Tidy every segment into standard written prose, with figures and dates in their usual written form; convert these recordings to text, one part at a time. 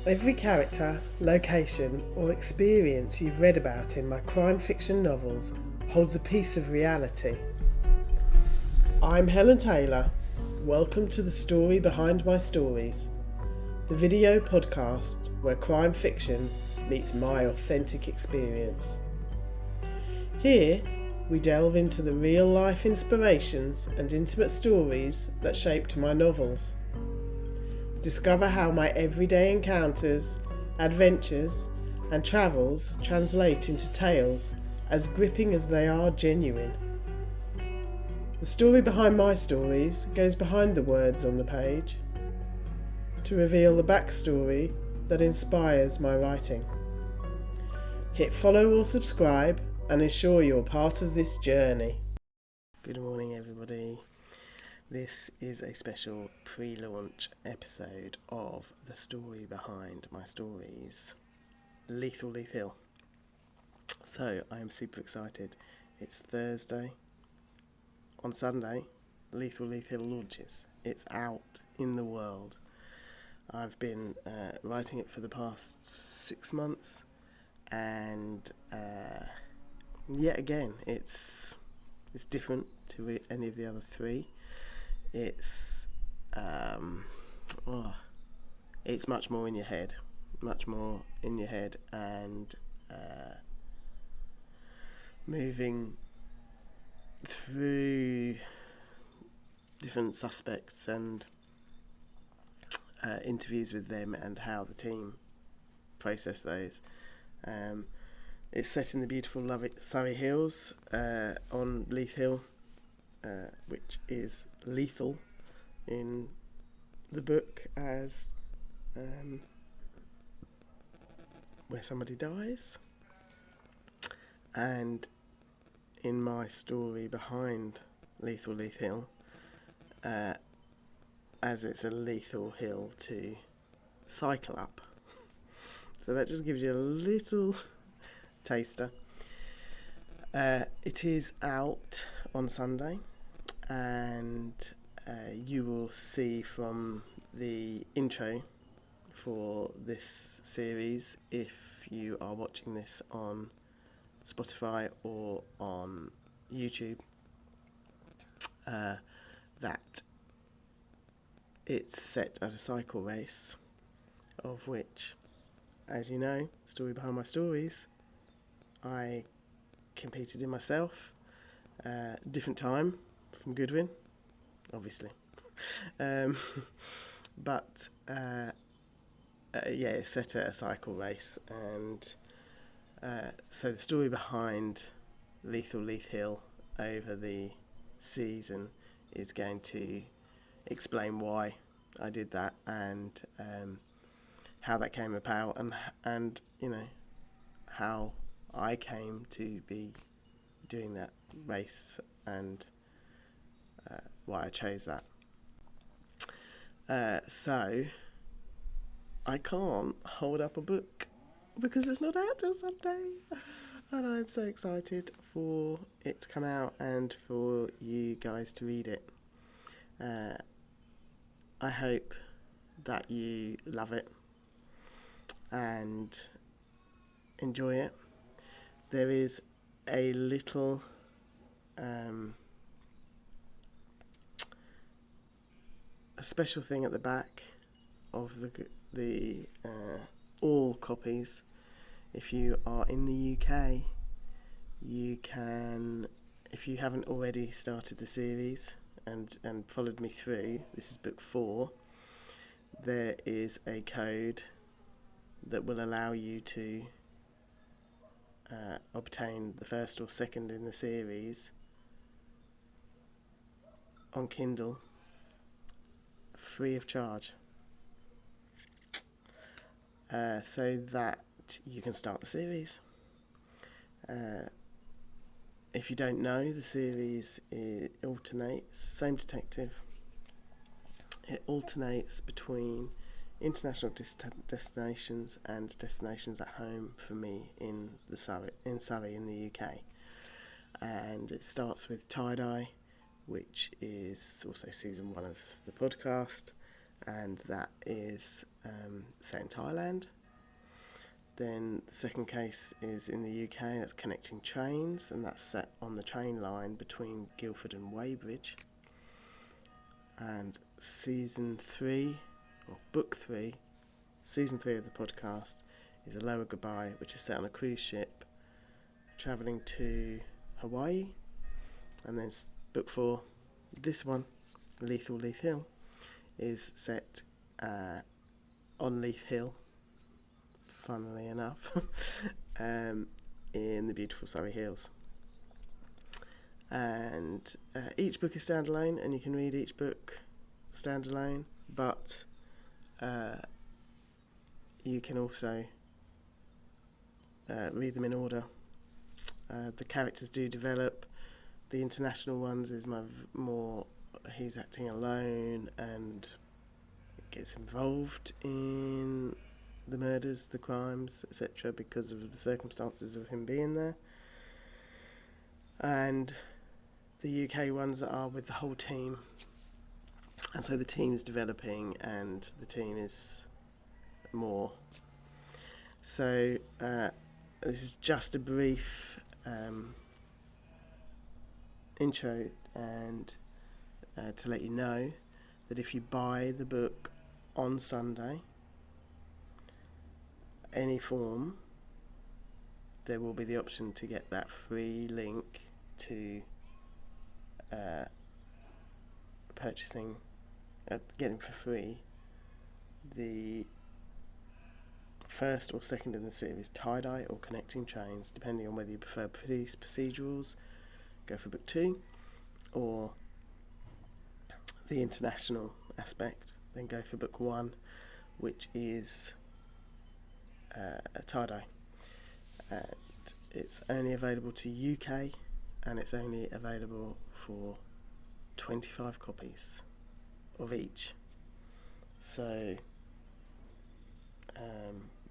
Every character, location, or experience you've read about in my crime fiction novels holds a piece of reality. I'm Helen Taylor. Welcome to the story behind my stories, the video podcast where crime fiction meets my authentic experience. Here, we delve into the real-life inspirations and intimate stories that shaped my novels. Discover how my everyday encounters, adventures, and travels translate into tales as gripping as they are genuine. The story behind my stories goes behind the words on the page to reveal the backstory that inspires my writing. Hit follow or subscribe and ensure you're part of this journey. Good morning, everybody. This is a special pre-launch episode of the story behind my stories, Leith Hill. So I am super excited. It's Thursday. On Sunday, Leith Hill launches. It's out in the world. I've been writing it for the past 6 months, and yet again, it's different to any of the other three. It's it's much more in your head, and moving through different suspects and interviews with them and how the team process those. It's set in the beautiful Surrey Hills on Leith Hill, which is lethal in the book as where somebody dies, and in my story behind Leith Hill, as it's a lethal hill to cycle up. So that just gives you a little taster. It is out on Sunday, and you will see from the intro for this series, if you are watching this on Spotify or on YouTube, that it's set at a cycle race, of which, as you know, story behind my stories, I competed in myself. Different time from Goodwin, obviously. But it's set at a cycle race, and so the story behind Leith Hill over the season is going to explain why I did that, and how that came about, and you know how I came to be doing that race, and why I chose that. So I can't hold up a book because it's not out till Sunday, and I'm so excited for it to come out and for you guys to read it. I hope that you love it and enjoy it. There is a little a special thing at the back of the all copies. If you are in the UK, you can, if you haven't already started the series and followed me through, this is book 4, there is a code that will allow you to obtain the first or second in the series on Kindle free of charge, so that you can start the series. If you don't know, the series alternates, same detective, it alternates between international destinations and destinations at home for me in Surrey in the UK. And it starts with Tie-Dye, which is also season 1 of the podcast, and that is set in Thailand. Then the second case is in the UK, that's connecting trains, and that's set on the train line between Guildford and Weybridge. And season 3, or book 3, season 3 of the podcast is A Lower Goodbye, which is set on a cruise ship travelling to Hawaii. And then book 4, this one, Leith Hill, is set on Leith Hill, funnily enough, in the beautiful Surrey Hills. And each book is standalone, and you can read each book standalone, but you can also read them in order. The characters do develop. The international ones is more he's acting alone and gets involved in the murders, the crimes, etc., because of the circumstances of him being there. And the UK ones are with the whole team, and so the team is developing and the team is more. So this is just a brief intro, and to let you know that if you buy the book on Sunday, any form, there will be the option to get that free link to getting for free the first or second in the series, Tie-Dye or Connecting Trains, depending on whether you prefer police procedurals, go for book 2, or the international aspect, then go for book 1, which is a Tie-Dye. And it's only available to UK, and it's only available for 25 copies of each. So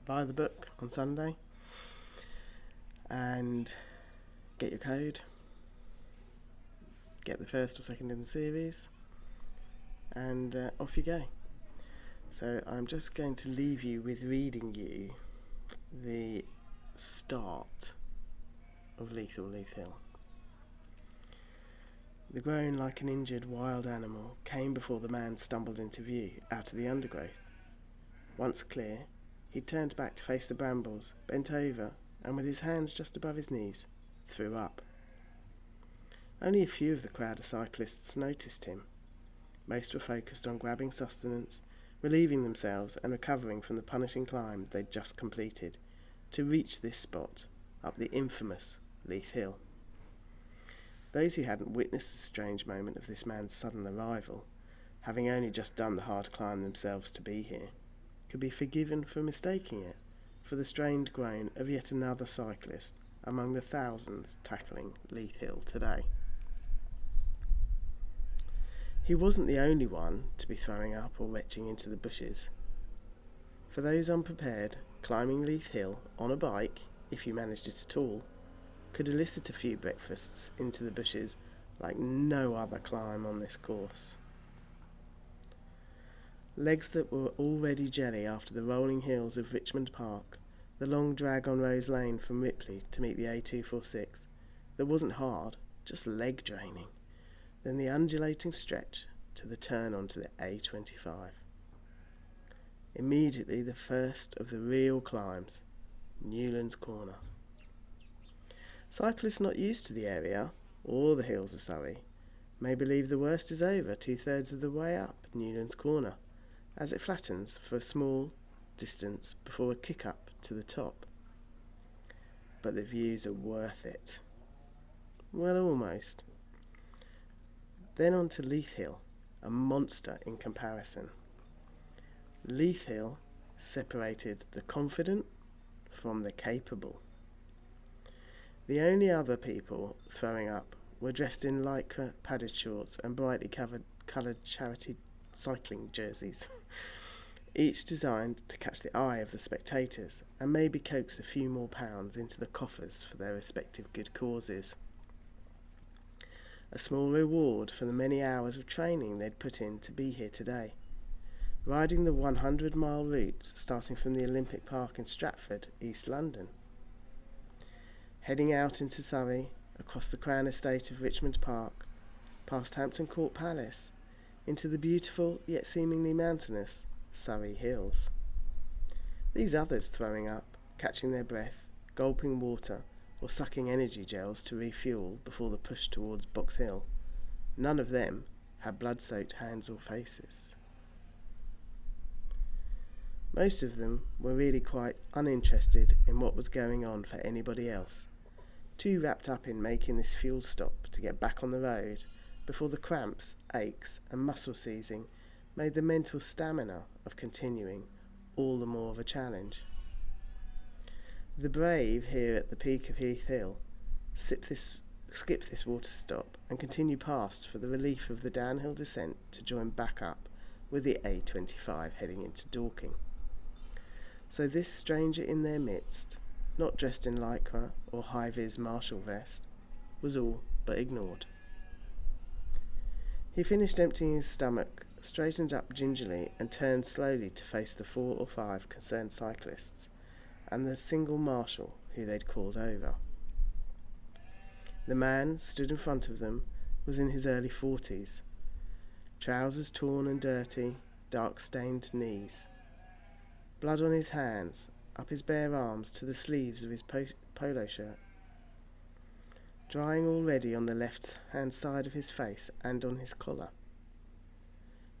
buy the book on Sunday and get your code, get the first or second in the series, and off you go. So I'm just going to leave you with reading you the start of Leith Hill. The groan like an injured wild animal came before the man stumbled into view out of the undergrowth. Once clear, he turned back to face the brambles, bent over, and with his hands just above his knees, threw up. Only a few of the crowd of cyclists noticed him. Most were focused on grabbing sustenance, relieving themselves and recovering from the punishing climb they'd just completed to reach this spot up the infamous Leith Hill. Those who hadn't witnessed the strange moment of this man's sudden arrival, having only just done the hard climb themselves to be here, could be forgiven for mistaking it for the strained groan of yet another cyclist among the thousands tackling Leith Hill today. He wasn't the only one to be throwing up or retching into the bushes. For those unprepared, climbing Leith Hill on a bike, if you managed it at all, could elicit a few breakfasts into the bushes like no other climb on this course. Legs that were already jelly after the rolling hills of Richmond Park, the long drag on Rose Lane from Ripley to meet the A246, that wasn't hard, just leg draining, then the undulating stretch to the turn onto the A25. Immediately the first of the real climbs, Newlands Corner. Cyclists not used to the area, or the hills of Surrey, may believe the worst is over 2/3 of the way up Newlands Corner, as it flattens for a small distance before a kick up to the top. But the views are worth it. Well, almost. Then on to Leith Hill, a monster in comparison. Leith Hill separated the confident from the capable. The only other people throwing up were dressed in lycra padded shorts and brightly coloured charity cycling jerseys, each designed to catch the eye of the spectators and maybe coax a few more pounds into the coffers for their respective good causes. A small reward for the many hours of training they'd put in to be here today, riding the 100-mile route starting from the Olympic Park in Stratford, East London. Heading out into Surrey, across the Crown Estate of Richmond Park, past Hampton Court Palace, into the beautiful yet seemingly mountainous Surrey Hills. These others throwing up, catching their breath, gulping water, or sucking energy gels to refuel before the push towards Box Hill, none of them had blood-soaked hands or faces. Most of them were really quite uninterested in what was going on for anybody else, too wrapped up in making this fuel stop to get back on the road before the cramps, aches and muscle seizing made the mental stamina of continuing all the more of a challenge. The brave here at the peak of Leith Hill skip this water stop and continue past for the relief of the downhill descent to join back up with the A25 heading into Dorking. So this stranger in their midst, not dressed in lycra or high-vis marshal vest, was all but ignored. He finished emptying his stomach, straightened up gingerly and turned slowly to face the 4 or 5 concerned cyclists and the single marshal who they'd called over. The man stood in front of them was in his early 40s, trousers torn and dirty, dark-stained knees, blood on his hands, up his bare arms to the sleeves of his polo shirt, drying already on the left-hand side of his face and on his collar.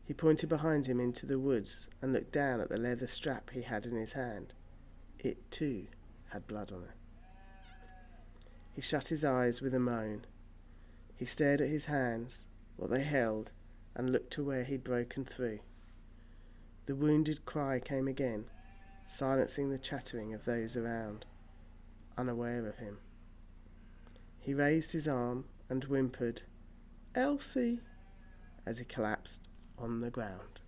He pointed behind him into the woods and looked down at the leather strap he had in his hand. It, too, had blood on it. He shut his eyes with a moan. He stared at his hands, what they held, and looked to where he'd broken through. The wounded cry came again, silencing the chattering of those around, unaware of him. He raised his arm and whimpered, "Elsie," as he collapsed on the ground.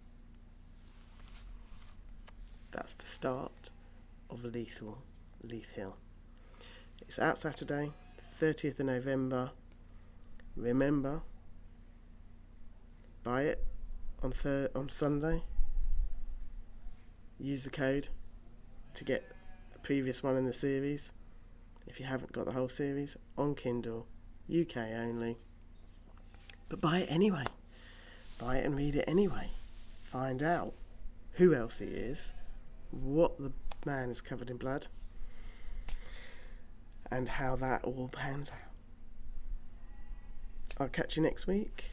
That's the start of Leith Hill. It's out Saturday, 30th of November. Remember, buy it on Sunday. Use the code to get a previous one in the series, if you haven't got the whole series, on Kindle, UK only. But buy it anyway. Buy it and read it anyway. Find out who Elsie is, what the man is covered in blood, and how that all pans out. I'll catch you next week.